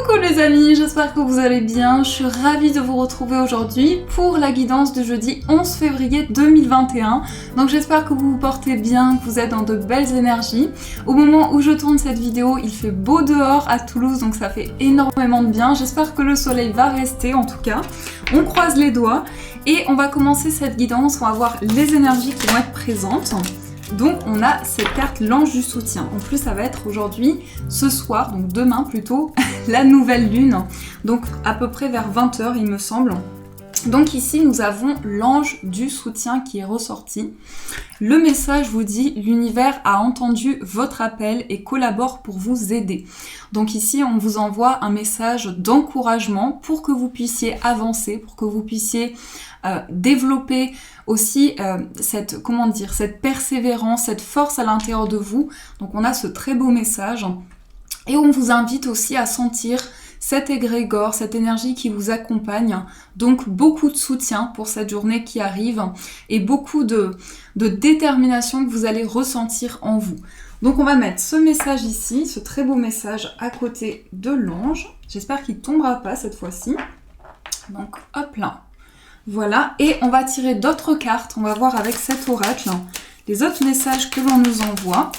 Coucou les amis, j'espère que vous allez bien. Je suis ravie de vous retrouver aujourd'hui pour la guidance de jeudi 11 février 2021. Donc j'espère que vous vous portez bien, que vous êtes dans de belles énergies. Au moment où je tourne cette vidéo, il fait beau dehors à Toulouse, donc ça fait énormément de bien. J'espère que le soleil va rester en tout cas. On croise les doigts et on va commencer cette guidance. On va voir les énergies qui vont être présentes. Donc on a cette carte l'ange du soutien. En plus ça va être aujourd'hui, ce soir, donc demain plutôt, la nouvelle lune. Donc à peu près vers 20h il me semble. Donc ici nous avons l'ange du soutien qui est ressorti. Le message vous dit l'univers a entendu votre appel et collabore pour vous aider. Donc ici on vous envoie un message d'encouragement pour que vous puissiez avancer, pour que vous puissiez développer aussi cette persévérance, cette force à l'intérieur de vous. Donc on a ce très beau message et on vous invite aussi à sentir cet égrégore, cette énergie qui vous accompagne. Donc beaucoup de soutien pour cette journée qui arrive et beaucoup de détermination que vous allez ressentir en vous. Donc on va mettre ce message ici, ce très beau message à côté de l'ange. J'espère qu'il ne tombera pas cette fois-ci. Donc hop là. Voilà, et on va tirer d'autres cartes. On va voir avec cet oracle les autres messages que l'on nous envoie.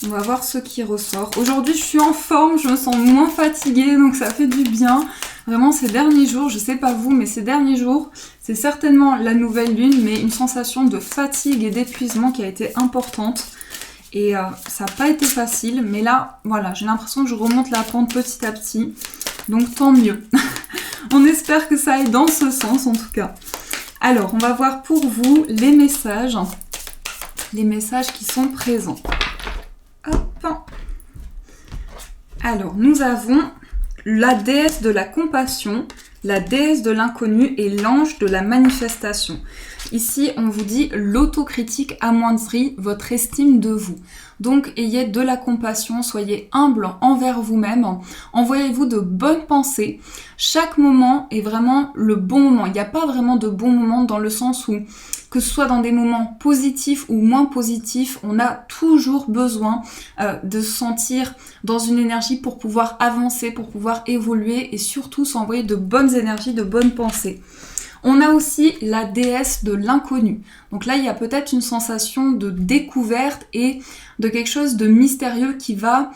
On va voir ce qui ressort. Aujourd'hui, je suis en forme, je me sens moins fatiguée, donc ça fait du bien. Vraiment, ces derniers jours, je sais pas vous, mais ces derniers jours, c'est certainement la nouvelle lune, mais une sensation de fatigue et d'épuisement qui a été importante. Et ça n'a pas été facile, mais là, voilà, j'ai l'impression que je remonte la pente petit à petit. Donc tant mieux. On espère que ça aille dans ce sens en tout cas. Alors, on va voir pour vous les messages qui sont présents. Hop. Alors, nous avons la déesse de la compassion, la déesse de l'inconnu et l'ange de la manifestation. Ici, on vous dit l'autocritique amoindrit votre estime de vous. Donc, ayez de la compassion, soyez humble envers vous-même, envoyez-vous de bonnes pensées. Chaque moment est vraiment le bon moment. Il n'y a pas vraiment de bon moment dans le sens où, que ce soit dans des moments positifs ou moins positifs, on a toujours besoin de se sentir dans une énergie pour pouvoir avancer, pour pouvoir évoluer et surtout s'envoyer de bonnes énergies, de bonnes pensées. On a aussi la déesse de l'inconnu. Donc là, il y a peut-être une sensation de découverte et de quelque chose de mystérieux qui va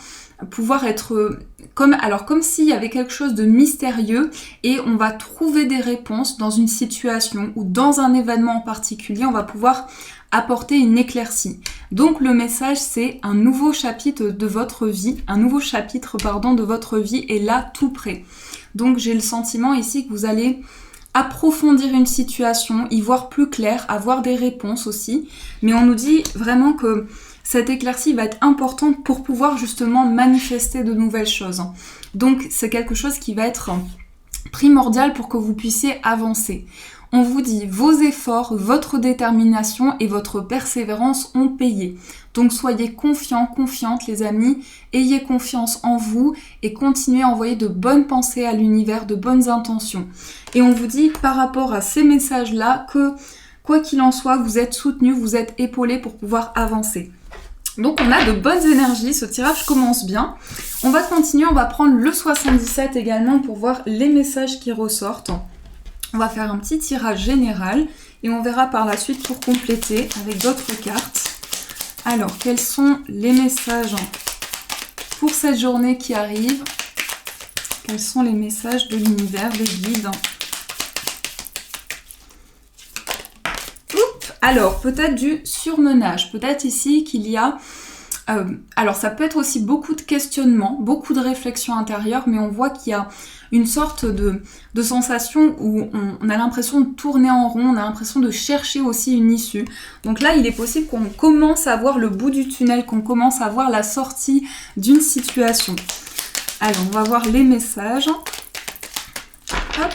pouvoir être comme s'il y avait quelque chose de mystérieux et on va trouver des réponses dans une situation ou dans un événement en particulier, on va pouvoir apporter une éclaircie. Donc le message, c'est un nouveau chapitre de votre vie, de votre vie est là tout près. Donc j'ai le sentiment ici que vous allez approfondir une situation, y voir plus clair, avoir des réponses aussi. Mais on nous dit vraiment que cette éclaircie va être importante pour pouvoir justement manifester de nouvelles choses. Donc c'est quelque chose qui va être primordial pour que vous puissiez avancer. On vous dit vos efforts, votre détermination et votre persévérance ont payé. Donc soyez confiants, confiantes les amis, ayez confiance en vous et continuez à envoyer de bonnes pensées à l'univers, de bonnes intentions. Et on vous dit par rapport à ces messages-là que quoi qu'il en soit, vous êtes soutenus, vous êtes épaulés pour pouvoir avancer. Donc on a de bonnes énergies, ce tirage commence bien. On va continuer, on va prendre le 77 également pour voir les messages qui ressortent. On va faire un petit tirage général et on verra par la suite pour compléter avec d'autres cartes. Alors, quels sont les messages pour cette journée qui arrive? Quels sont les messages de l'univers, des guides? Alors, peut-être du surmenage. Peut-être ici qu'il y a... alors, ça peut être aussi beaucoup de questionnements, beaucoup de réflexions intérieures, mais on voit qu'il y a une sorte de sensation où on a l'impression de tourner en rond, on a l'impression de chercher aussi une issue. Donc là, il est possible qu'on commence à voir le bout du tunnel, qu'on commence à voir la sortie d'une situation. Alors, on va voir les messages. Hop.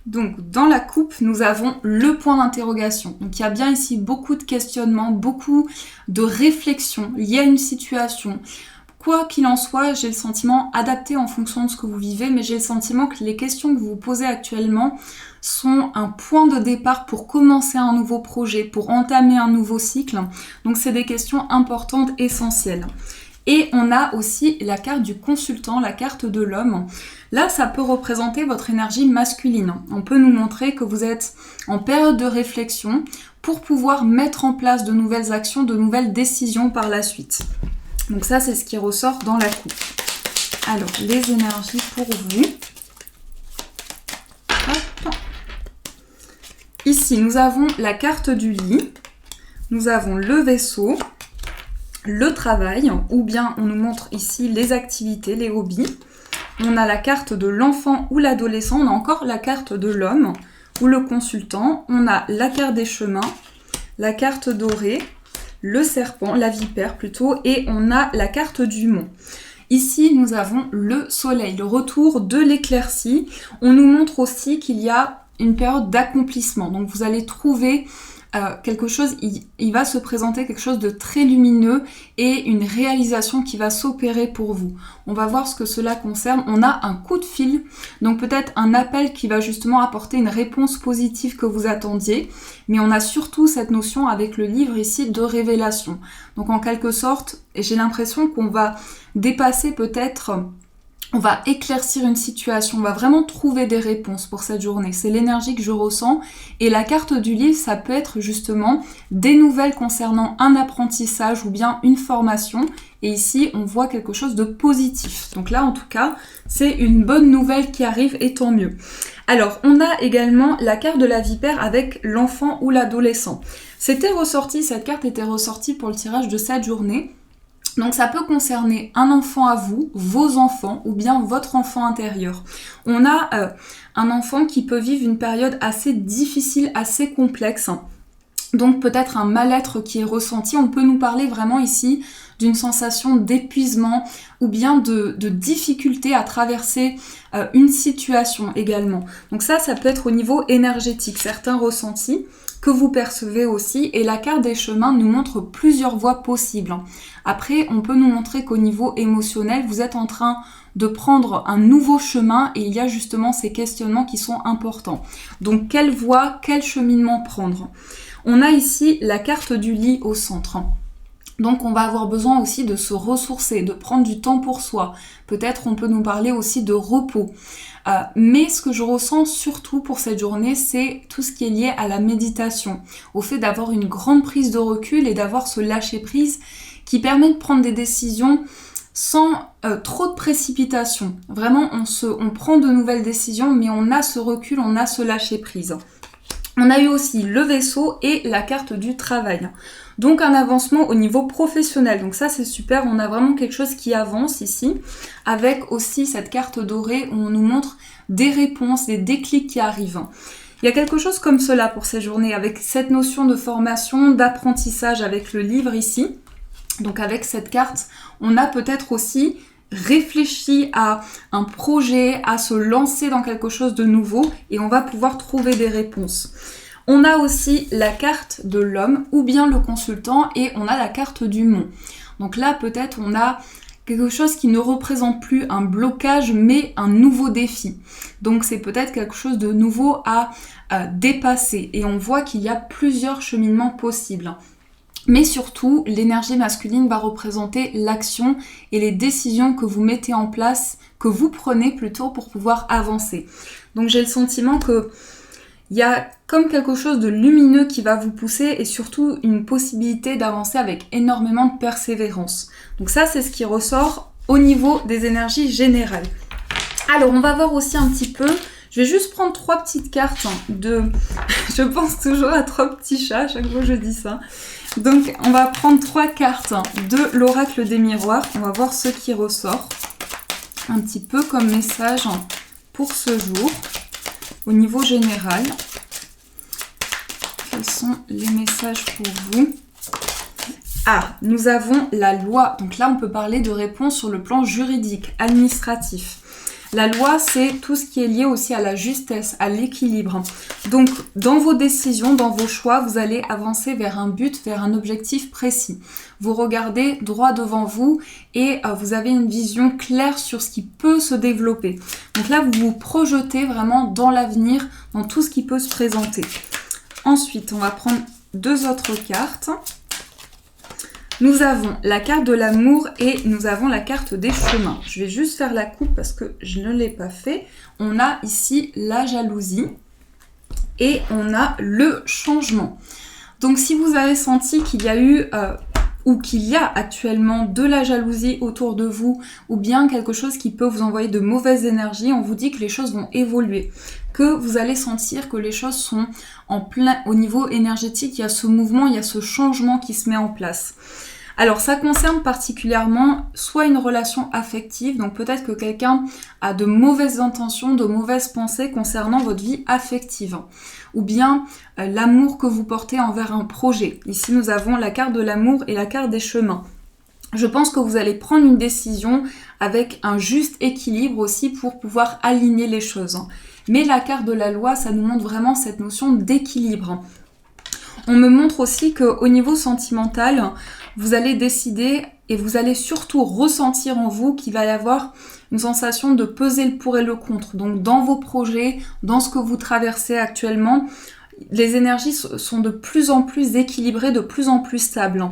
Donc, dans la coupe, nous avons le point d'interrogation. Donc, il y a bien ici beaucoup de questionnements, beaucoup de réflexions liées à une situation. Quoi qu'il en soit, j'ai le sentiment adapté en fonction de ce que vous vivez, mais j'ai le sentiment que les questions que vous vous posez actuellement sont un point de départ pour commencer un nouveau projet, pour entamer un nouveau cycle. Donc, c'est des questions importantes, essentielles. Et on a aussi la carte du consultant, la carte de l'homme. Là, ça peut représenter votre énergie masculine. On peut nous montrer que vous êtes en période de réflexion pour pouvoir mettre en place de nouvelles actions, de nouvelles décisions par la suite. Donc ça, c'est ce qui ressort dans la coupe. Alors, les énergies pour vous. Hop. Ici, nous avons la carte du lit. Nous avons le vaisseau, le travail, ou bien on nous montre ici les activités, les hobbies. On a la carte de l'enfant ou l'adolescent, on a encore la carte de l'homme ou le consultant. On a la carte des chemins, la carte dorée, le serpent, la vipère plutôt, et on a la carte du mont. Ici, nous avons le soleil, le retour de l'éclaircie. On nous montre aussi qu'il y a une période d'accomplissement. Donc vous allez trouver quelque chose, il va se présenter quelque chose de très lumineux et une réalisation qui va s'opérer pour vous. On va voir ce que cela concerne. On a un coup de fil, donc peut-être un appel qui va justement apporter une réponse positive que vous attendiez, mais on a surtout cette notion avec le livre ici de révélation. Donc en quelque sorte, j'ai l'impression qu'on va dépasser peut-être... On va éclaircir une situation, on va vraiment trouver des réponses pour cette journée. C'est l'énergie que je ressens. Et la carte du livre, ça peut être justement des nouvelles concernant un apprentissage ou bien une formation. Et ici, on voit quelque chose de positif. Donc là, en tout cas, c'est une bonne nouvelle qui arrive et tant mieux. Alors, on a également la carte de la vipère avec l'enfant ou l'adolescent. Cette carte était ressortie pour le tirage de cette journée. Donc ça peut concerner un enfant à vous, vos enfants ou bien votre enfant intérieur. On a un enfant qui peut vivre une période assez difficile, assez complexe. Donc peut-être un mal-être qui est ressenti. On peut nous parler vraiment ici d'une sensation d'épuisement ou bien de difficulté à traverser une situation également. Donc ça peut être au niveau énergétique, certains ressentis que vous percevez aussi, et la carte des chemins nous montre plusieurs voies possibles. Après, on peut nous montrer qu'au niveau émotionnel, vous êtes en train de prendre un nouveau chemin et il y a justement ces questionnements qui sont importants. Donc, quelle voie, quel cheminement prendre? On a ici la carte du lit au centre. Donc on va avoir besoin aussi de se ressourcer, de prendre du temps pour soi. Peut-être on peut nous parler aussi de repos. Mais ce que je ressens surtout pour cette journée, c'est tout ce qui est lié à la méditation, au fait d'avoir une grande prise de recul et d'avoir ce lâcher-prise qui permet de prendre des décisions sans trop de précipitation. Vraiment, on prend de nouvelles décisions, mais on a ce recul, on a ce lâcher-prise. On a eu aussi le vaisseau et la carte du travail. Donc un avancement au niveau professionnel. Donc ça c'est super, on a vraiment quelque chose qui avance ici. Avec aussi cette carte dorée où on nous montre des réponses, des déclics qui arrivent. Il y a quelque chose comme cela pour ces journées, avec cette notion de formation, d'apprentissage avec le livre ici. Donc avec cette carte, on a peut-être aussi réfléchi à un projet, à se lancer dans quelque chose de nouveau et on va pouvoir trouver des réponses. On a aussi la carte de l'homme ou bien le consultant et on a la carte du mont. Donc là peut-être on a quelque chose qui ne représente plus un blocage mais un nouveau défi. Donc c'est peut-être quelque chose de nouveau à dépasser et on voit qu'il y a plusieurs cheminements possibles. Mais surtout, l'énergie masculine va représenter l'action et les décisions que vous mettez en place, que vous prenez plutôt pour pouvoir avancer. Donc j'ai le sentiment que il y a comme quelque chose de lumineux qui va vous pousser et surtout une possibilité d'avancer avec énormément de persévérance. Donc ça, c'est ce qui ressort au niveau des énergies générales. Alors, on va voir aussi un petit peu... Je vais juste prendre 3 petites cartes de... Je pense toujours à 3 petits chats à chaque fois que je dis ça. Donc, on va prendre 3 cartes de l'oracle des miroirs. On va voir ce qui ressort. Un petit peu comme message pour ce jour. Au niveau général, quels sont les messages pour vous? Ah, nous avons la loi. Donc là, on peut parler de réponse sur le plan juridique, administratif. La loi, c'est tout ce qui est lié aussi à la justesse, à l'équilibre. Donc, dans vos décisions, dans vos choix, vous allez avancer vers un but, vers un objectif précis. Vous regardez droit devant vous et vous avez une vision claire sur ce qui peut se développer. Donc là, vous vous projetez vraiment dans l'avenir, dans tout ce qui peut se présenter. Ensuite, on va prendre 2 autres cartes. Nous avons la carte de l'amour et nous avons la carte des chemins. Je vais juste faire la coupe parce que je ne l'ai pas fait. On a ici la jalousie et on a le changement. Donc si vous avez senti qu'il y a eu ou qu'il y a actuellement de la jalousie autour de vous ou bien quelque chose qui peut vous envoyer de mauvaises énergies, on vous dit que les choses vont évoluer, que vous allez sentir que les choses sont en plein au niveau énergétique, il y a ce mouvement, il y a ce changement qui se met en place. Alors ça concerne particulièrement soit une relation affective, donc peut-être que quelqu'un a de mauvaises intentions, de mauvaises pensées concernant votre vie affective, ou bien l'amour que vous portez envers un projet. Ici nous avons la carte de l'amour et la carte des chemins. Je pense que vous allez prendre une décision avec un juste équilibre aussi pour pouvoir aligner les choses. Mais la carte de la loi, ça nous montre vraiment cette notion d'équilibre. On me montre aussi qu'au niveau sentimental, vous allez décider et vous allez surtout ressentir en vous qu'il va y avoir une sensation de peser le pour et le contre. Donc dans vos projets, dans ce que vous traversez actuellement, les énergies sont de plus en plus équilibrées, de plus en plus stables.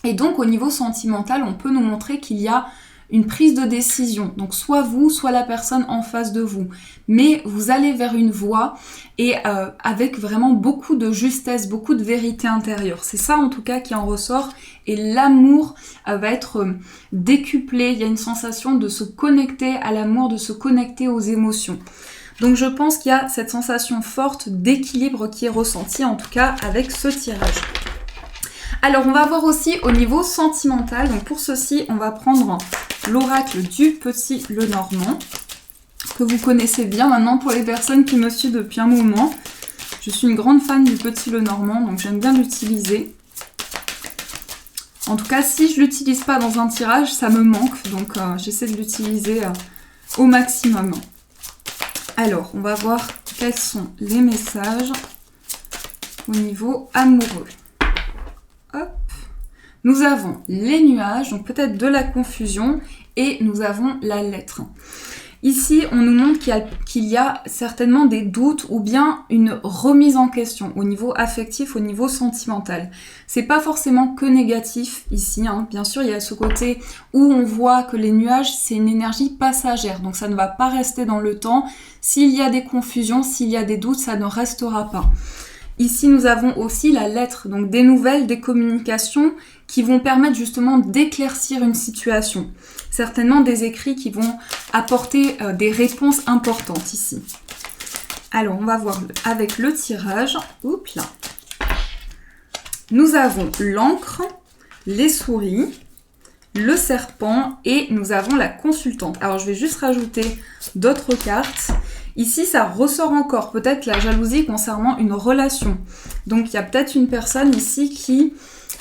Et donc au niveau sentimental, on peut nous montrer qu'il y a une prise de décision, donc soit vous, soit la personne en face de vous. Mais vous allez vers une voie et avec vraiment beaucoup de justesse, beaucoup de vérité intérieure. C'est ça en tout cas qui en ressort et l'amour va être décuplé. Il y a une sensation de se connecter à l'amour, de se connecter aux émotions. Donc je pense qu'il y a cette sensation forte d'équilibre qui est ressentie en tout cas avec ce tirage. Alors on va voir aussi au niveau sentimental, donc pour ceci on va prendre l'oracle du Petit Lenormand, que vous connaissez bien maintenant pour les personnes qui me suivent depuis un moment. Je suis une grande fan du Petit Lenormand, donc j'aime bien l'utiliser. En tout cas, si je ne l'utilise pas dans un tirage, ça me manque, donc j'essaie de l'utiliser au maximum. Alors, on va voir quels sont les messages au niveau amoureux. Hop. Nous avons les nuages, donc peut-être de la confusion, et nous avons la lettre. Ici, on nous montre qu'il y a certainement des doutes ou bien une remise en question au niveau affectif, au niveau sentimental. C'est pas forcément que négatif ici, hein. Bien sûr, il y a ce côté où on voit que les nuages, c'est une énergie passagère, donc ça ne va pas rester dans le temps. S'il y a des confusions, s'il y a des doutes, ça ne restera pas. Ici, nous avons aussi la lettre, donc des nouvelles, des communications qui vont permettre justement d'éclaircir une situation. Certainement des écrits qui vont apporter des réponses importantes ici. Alors, on va voir avec le tirage. Oups là. Nous avons l'encre, les souris, le serpent et nous avons la consultante. Alors, je vais juste rajouter d'autres cartes. Ici, ça ressort encore peut-être la jalousie concernant une relation. Donc, il y a peut-être une personne ici qui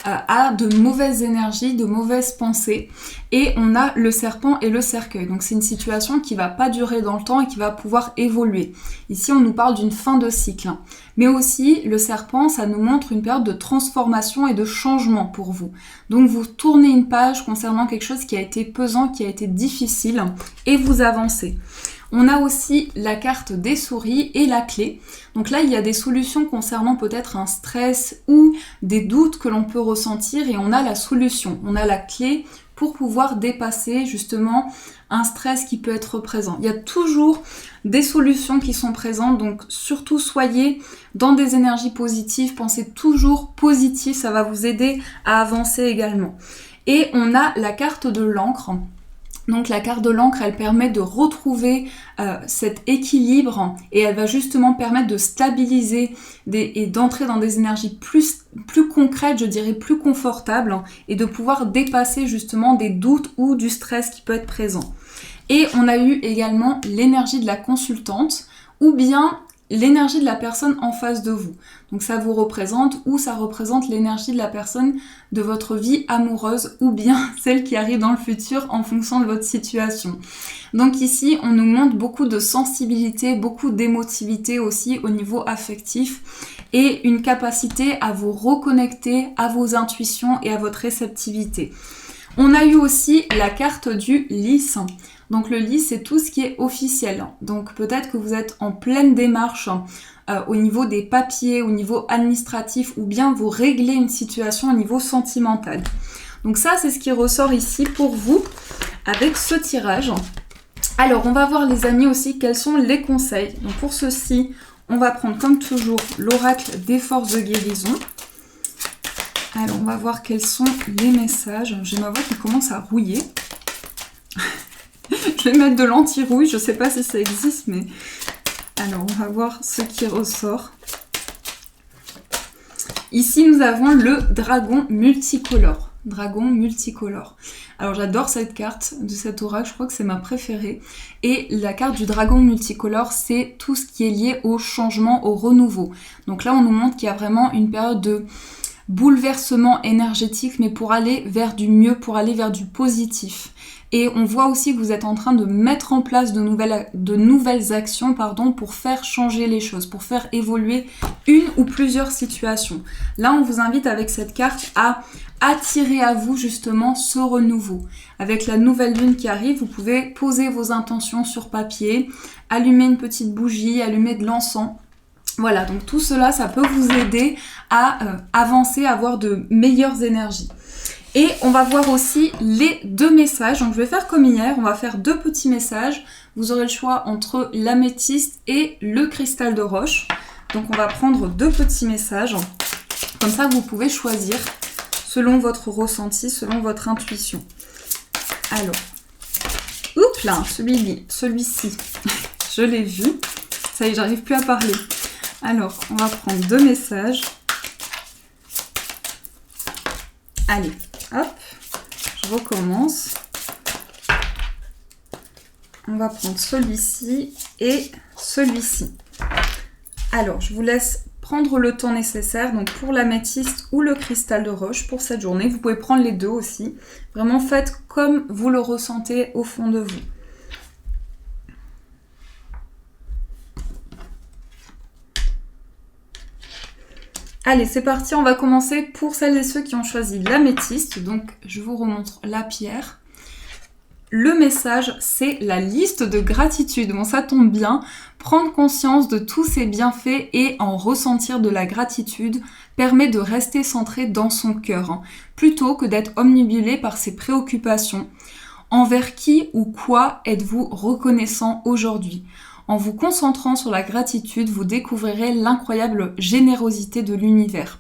a de mauvaises énergies, de mauvaises pensées. Et on a le serpent et le cercueil. Donc, c'est une situation qui va pas durer dans le temps et qui va pouvoir évoluer. Ici, on nous parle d'une fin de cycle. Mais aussi, le serpent, ça nous montre une période de transformation et de changement pour vous. Donc, vous tournez une page concernant quelque chose qui a été pesant, qui a été difficile et vous avancez. On a aussi la carte des souris et la clé. Donc là, il y a des solutions concernant peut-être un stress ou des doutes que l'on peut ressentir et on a la solution. On a la clé pour pouvoir dépasser justement un stress qui peut être présent. Il y a toujours des solutions qui sont présentes, donc surtout soyez dans des énergies positives, pensez toujours positif, ça va vous aider à avancer également. Et on a la carte de l'encre. Donc la carte de l'encre, elle permet de retrouver cet équilibre et elle va justement permettre de stabiliser et d'entrer dans des énergies plus concrètes, je dirais plus confortables et de pouvoir dépasser justement des doutes ou du stress qui peut être présent. Et on a eu également l'énergie de la consultante ou bien l'énergie de la personne en face de vous. Donc ça vous représente ou ça représente l'énergie de la personne de votre vie amoureuse ou bien celle qui arrive dans le futur en fonction de votre situation. Donc ici, on nous montre beaucoup de sensibilité, beaucoup d'émotivité aussi au niveau affectif et une capacité à vous reconnecter à vos intuitions et à votre réceptivité. On a eu aussi la carte du lys. Donc le lys, c'est tout ce qui est officiel. Donc peut-être que vous êtes en pleine démarche au niveau des papiers, au niveau administratif, ou bien vous réglez une situation au niveau sentimental. Donc ça, c'est ce qui ressort ici pour vous avec ce tirage. Alors, on va voir les amis aussi quels sont les conseils. Donc pour ceci, on va prendre comme toujours l'oracle des forces de guérison. Alors, on va voir quels sont les messages. J'ai ma voix qui commence à rouiller. Je vais mettre de l'anti-rouille, je ne sais pas si ça existe, mais... Alors, on va voir ce qui ressort. Ici, nous avons le dragon multicolore. Dragon multicolore. Alors, j'adore cette carte de cet oracle, je crois que c'est ma préférée. Et la carte du dragon multicolore, c'est tout ce qui est lié au changement, au renouveau. Donc là, on nous montre qu'il y a vraiment une période de bouleversement énergétique, mais pour aller vers du mieux, pour aller vers du positif. Et on voit aussi que vous êtes en train de mettre en place de nouvelles actions pour faire changer les choses, pour faire évoluer une ou plusieurs situations. Là, on vous invite avec cette carte à attirer à vous justement ce renouveau. Avec la nouvelle lune qui arrive, vous pouvez poser vos intentions sur papier, allumer une petite bougie, allumer de l'encens. Voilà, donc tout cela, ça peut vous aider à avancer, à avoir de meilleures énergies. Et on va voir aussi les deux messages. Donc je vais faire comme hier, on va faire deux petits messages. Vous aurez le choix entre l'améthyste et le cristal de roche. Donc on va prendre deux petits messages. Comme ça, vous pouvez choisir selon votre ressenti, selon votre intuition. Alors, oups là, celui-ci, je l'ai vu. Ça y est, j'arrive plus à parler. Alors, on va prendre deux messages. Allez, hop, je recommence. On va prendre celui-ci et celui-ci. Alors, je vous laisse prendre le temps nécessaire donc pour l'améthyste ou le cristal de roche pour cette journée. Vous pouvez prendre les deux aussi. Vraiment, faites comme vous le ressentez au fond de vous. Allez, c'est parti, on va commencer pour celles et ceux qui ont choisi l'améthyste. Donc, je vous remontre la pierre. Le message, c'est la liste de gratitude. Bon, ça tombe bien. Prendre conscience de tous ces bienfaits et en ressentir de la gratitude permet de rester centré dans son cœur, plutôt que d'être omnibulé par ses préoccupations. Envers qui ou quoi êtes-vous reconnaissant aujourd'hui ? En vous concentrant sur la gratitude, vous découvrirez l'incroyable générosité de l'univers.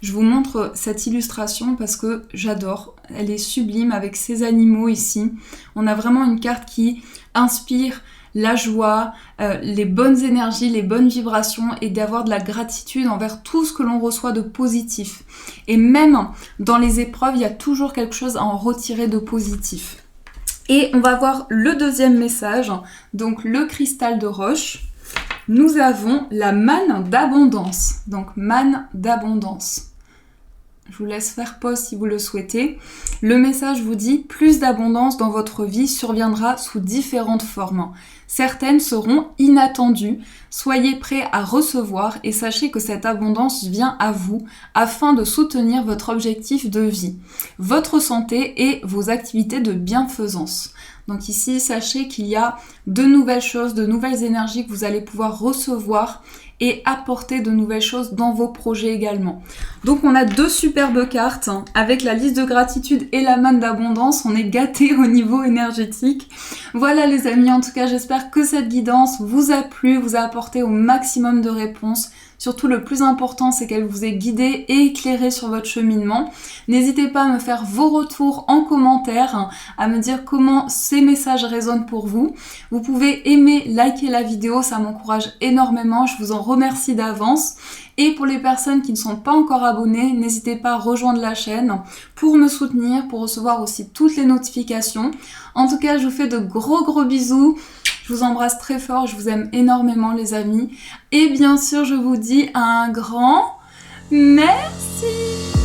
Je vous montre cette illustration parce que j'adore. Elle est sublime avec ces animaux ici. On a vraiment une carte qui inspire la joie, les bonnes énergies, les bonnes vibrations et d'avoir de la gratitude envers tout ce que l'on reçoit de positif. Et même dans les épreuves, il y a toujours quelque chose à en retirer de positif. Et on va voir le deuxième message, donc le cristal de roche. Nous avons la manne d'abondance, donc manne d'abondance. Je vous laisse faire pause si vous le souhaitez. Le message vous dit « Plus d'abondance dans votre vie surviendra sous différentes formes. Certaines seront inattendues. Soyez prêts à recevoir et sachez que cette abondance vient à vous afin de soutenir votre objectif de vie, votre santé et vos activités de bienfaisance. » Donc ici, sachez qu'il y a de nouvelles choses, de nouvelles énergies que vous allez pouvoir recevoir et apporter de nouvelles choses dans vos projets également. Donc on a deux superbes cartes avec la liste de gratitude et la manne d'abondance. On est gâtés au niveau énergétique. Voilà les amis, en tout cas j'espère que cette guidance vous a plu, vous a apporté au maximum de réponses. Surtout le plus important, c'est qu'elle vous ait guidé et éclairé sur votre cheminement. N'hésitez pas à me faire vos retours en commentaire, à me dire comment ces messages résonnent pour vous. Vous pouvez aimer, liker la vidéo, ça m'encourage énormément, je vous en remercie d'avance. Et pour les personnes qui ne sont pas encore abonnées, n'hésitez pas à rejoindre la chaîne pour me soutenir, pour recevoir aussi toutes les notifications. En tout cas, je vous fais de gros bisous. Je vous embrasse très fort, je vous aime énormément les amis. Et bien sûr, je vous dis un grand merci.